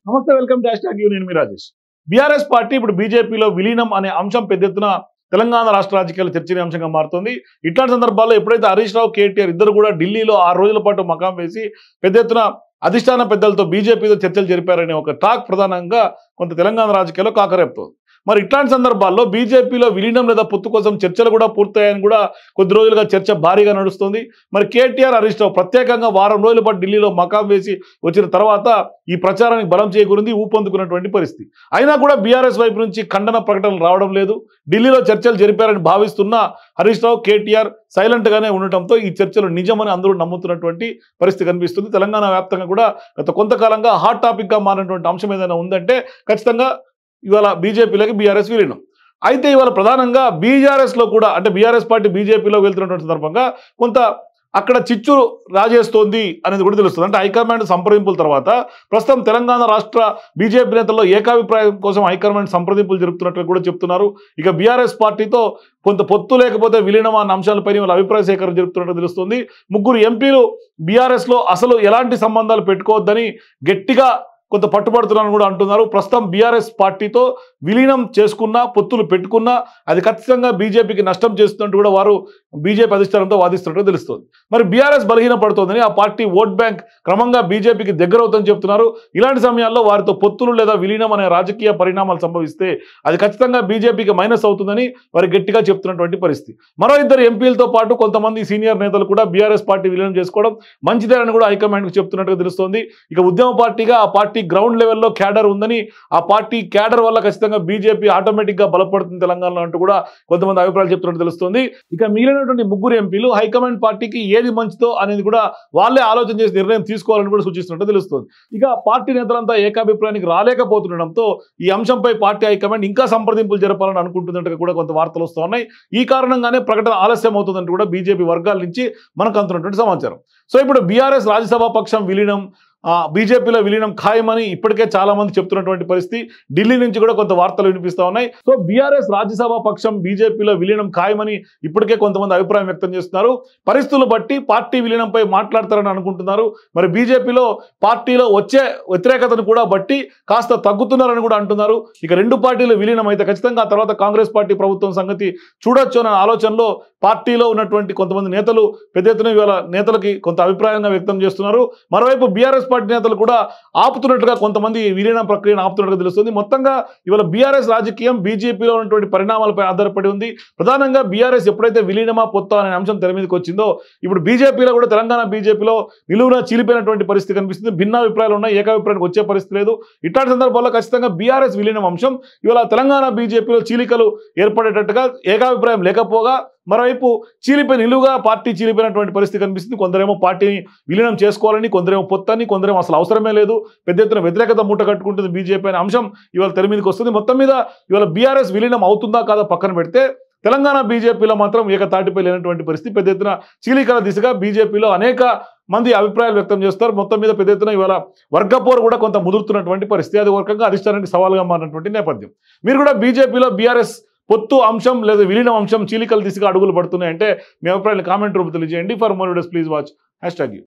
నమస్తే, welcome to #you. నేను మీ Rajesh. BRS party ఇప్పుడు బీజేపీలో విలీనం అనే అంశం పెద్ద ఎత్తున తెలంగాణ రాష్ట్ర రాజకీయాలు చర్చనీయాంశంగా మారుతుంది. ఇట్లాంటి సందర్భాల్లో ఎప్పుడైతే హరీష్ రావు, కేటీఆర్ ఇద్దరు కూడా ఢిల్లీలో 6 రోజుల పాటు మకాం వేసి పెద్ద ఎత్తున అధిష్టాన పెద్దలతో బీజేపీతో చర్చలు జరిపారనే ఒక టాక్ ప్రధానంగా కొంత తెలంగాణ రాజకీయాల్లో కాకరేపుతోంది. మరి ఇట్లాంటి సందర్భాల్లో బీజేపీలో విలీనం లేదా పొత్తు కోసం చర్చలు కూడా పూర్తయ్యాయని కూడా కొద్ది రోజులుగా చర్చ భారీగా నడుస్తుంది. మరి కేటీఆర్, హరీష్ రావు ప్రత్యేకంగా వారం రోజుల పాటు ఢిల్లీలో మకాం వేసి వచ్చిన తర్వాత ఈ ప్రచారానికి బలం చేకూరింది, ఊపందుకున్నటువంటి పరిస్థితి. అయినా కూడా బీఆర్ఎస్ వైపు నుంచి ఖండన ప్రకటనలు రావడం లేదు. ఢిల్లీలో చర్చలు జరిపారని భావిస్తున్న హరీష్ రావు, కేటీఆర్ సైలెంట్ గానే ఉండటంతో ఈ చర్చలు నిజమని అందరూ నమ్ముతున్నటువంటి పరిస్థితి కనిపిస్తుంది. తెలంగాణ వ్యాప్తంగా కూడా గత కొంతకాలంగా హాట్ టాపిక్ గా మారినటువంటి అంశం ఏదైనా ఉందంటే ఖచ్చితంగా ఇవాళ బీజేపీలోకి బీఆర్ఎస్ విలీనం. అయితే ఇవాళ ప్రధానంగా బీఆర్ఎస్లో కూడా అంటే బీఆర్ఎస్ పార్టీ బీజేపీలో వెళ్తున్నటువంటి సందర్భంగా కొంత అక్కడ చిచ్చు రాజేస్తోంది అనేది కూడా తెలుస్తుంది. అంటే హైకమాండ్ సంప్రదింపుల తర్వాత ప్రస్తుతం తెలంగాణ రాష్ట్ర బీజేపీ నేతల్లో ఏకాభిప్రాయం కోసం హైకమాండ్ సంప్రదింపులు జరుపుతున్నట్లు కూడా చెప్తున్నారు. ఇక బీఆర్ఎస్ పార్టీతో కొంత పొత్తు లేకపోతే విలీనం అన్న అంశాలపై వాళ్ళ అభిప్రాయ సేకరణ జరుపుతున్నట్టు తెలుస్తుంది. 3 ఎంపీలు బీఆర్ఎస్లో అసలు ఎలాంటి సంబంధాలు పెట్టుకోవద్దని గట్టిగా కొంత పట్టుబడుతున్నారని కూడా అంటున్నారు. ప్రస్తుతం బీఆర్ఎస్ పార్టీతో విలీనం చేసుకున్నా, పొత్తులు పెట్టుకున్నా అది ఖచ్చితంగా బీజేపీకి నష్టం చేస్తున్నట్టు కూడా వారు బీజేపీ అధిష్టానంతో వాదిస్తున్నట్టు తెలుస్తుంది. మరి బీఆర్ఎస్ బలహీన పడుతోందని, ఆ పార్టీ ఓట్ బ్యాంక్ క్రమంగా బీజేపీకి దగ్గర అవుతుందని చెప్తున్నారు. ఇలాంటి సమయాల్లో వారితో పొత్తులు లేదా విలీనం అనే రాజకీయ పరిణామాలు సంభవిస్తే అది ఖచ్చితంగా బీజేపీకి మైనస్ అవుతుందని వారు గట్టిగా చెప్తున్నటువంటి పరిస్థితి. మరో 2 ఎంపీలతో పాటు కొంతమంది సీనియర్ నేతలు కూడా బీఆర్ఎస్ పార్టీ విలీనం చేసుకోవడం మంచిదేనని కూడా హైకమాండ్కు చెప్తున్నట్టుగా తెలుస్తోంది. ఇక ఉద్యమ పార్టీగా ఆ పార్టీ గ్రౌండ్ లెవెల్లో క్యాడర్ ఉందని, ఆ పార్టీ క్యాడర్ వల్ల ఖచ్చితంగా బీజేపీ ఆటోమేటిక్ గా బలపడుతుంది తెలంగాణలో అంటూ కూడా కొంతమంది అభిప్రాయాలు చెప్తున్నట్టు తెలుస్తుంది. ఇక మిగిలినటువంటి 3 ఎంపీలు హైకమాండ్ పార్టీకి ఏది మంచిదో అనేది కూడా వాళ్ళే ఆలోచన చేసి నిర్ణయం తీసుకోవాలని కూడా సూచిస్తున్నట్టు తెలుస్తుంది. ఇక పార్టీ నేతలంతా ఏకాభిప్రాయానికి రాలేకపోతుండడంతో ఈ అంశంపై పార్టీ హైకమాండ్ ఇంకా సంప్రదింపులు జరపాలని అనుకుంటున్నట్టుగా కూడా కొంత వార్తలు వస్తూ ఉన్నాయి. ఈ కారణంగానే ప్రకటన ఆలస్యం అవుతుందంటూ కూడా బీజేపీ వర్గాల నుంచి మనకు అందుతున్నటువంటి సమాచారం. సో ఇప్పుడు బీఆర్ఎస్ రాజ్యసభ పక్షం విలీనం, బీజేపీలో విలీనం ఖాయమని ఇప్పటికే చాలా మంది చెప్తున్నటువంటి పరిస్థితి. ఢిల్లీ నుంచి కూడా కొంత వార్తలు వినిపిస్తూ ఉన్నాయి. సో బీఆర్ఎస్ రాజ్యసభ పక్షం బీజేపీలో విలీనం ఖాయమని ఇప్పటికే కొంతమంది అభిప్రాయం వ్యక్తం చేస్తున్నారు. పరిస్థితులు బట్టి పార్టీ విలీనంపై మాట్లాడతారని అనుకుంటున్నారు. మరి బీజేపీలో పార్టీలో వచ్చే వ్యతిరేకతను కూడా బట్టి కాస్త తగ్గుతున్నారని కూడా అంటున్నారు. ఇక 2 పార్టీలు విలీనం అయితే ఖచ్చితంగా ఆ తర్వాత కాంగ్రెస్ పార్టీ ప్రభుత్వం సంగతి చూడొచ్చు అనే ఆలోచనలో పార్టీలో ఉన్నటువంటి కొంతమంది నేతలు పెద్ద ఎత్తున ఇవాళ నేతలకి కొంత అభిప్రాయంగా వ్యక్తం చేస్తున్నారు. మరోవైపు బీఆర్ఎస్ పార్టీ నేతలు కూడా ఆపుతున్నట్టుగా కొంతమంది విలీనం ప్రక్రియను ఆపుతున్నట్టుగా తెలుస్తుంది. మొత్తంగా ఇవాళ బీఆర్ఎస్ రాజకీయం బీజేపీలో ఉన్నటువంటి పరిణామాలపై ఆధారపడి ఉంది. ప్రధానంగా బీఆర్ఎస్ ఎప్పుడైతే విలీనమా పొత్తా అనే అంశం తెర మీదకి వచ్చిందో ఇప్పుడు బీజేపీలో కూడా తెలంగాణ బీజేపీలో నిలువున చీలిపోయినటువంటి పరిస్థితి కనిపిస్తుంది. భిన్నాభిప్రాయాలు ఉన్నాయి, ఏకాభిప్రాయానికి వచ్చే పరిస్థితి లేదు. ఇట్లాంటి సందర్భాల్లో ఖచ్చితంగా బీఆర్ఎస్ విలీనం అంశం ఇవాళ తెలంగాణ బీజేపీలో చీలికలు ఏర్పడేటట్టుగా ఏకాభిప్రాయం లేకపోగా మరోవైపు నిలువుగా పార్టీ చీలిపోయినటువంటి పరిస్థితి కనిపిస్తుంది. కొందరేమో పార్టీని విలీనం చేసుకోవాలని, కొందరేమో పొత్తని, కొందరేమో అసలు అవసరమే లేదు, పెద్ద ఎత్తున వ్యతిరేకత మూట కట్టుకుంటుంది బీజేపీ అనే అంశం ఇవాళ తెర మీదకి వస్తుంది. మొత్తం మీద ఇవాళ బీఆర్ఎస్ విలీనం అవుతుందా కాదా పక్కన పెడితే తెలంగాణ బీజేపీలో మాత్రం ఏకతాటిపై లేనటువంటి పరిస్థితి. పెద్ద ఎత్తున చీలికల దిశగా బీజేపీలో అనేక మంది అభిప్రాయాలు వ్యక్తం చేస్తారు. మొత్తం మీద పెద్ద ఎత్తున ఇవాళ వర్గపోరు కూడా కొంత ముదురుతున్నటువంటి పరిస్థితి. అది వర్గంగా అధిష్టానానికి సవాల్గా మారినటువంటి నేపథ్యం. మీరు కూడా బీజేపీలో బీఆర్ఎస్ పొత్తు అంశం లేదా విలీనం అంశం చీలికల దిశగా అడుగులు పడుతున్నాయంటే మీ అభిప్రాయాలు కామెంట్ రూపంలో తెలియజేయండి. For more videos please watch #you.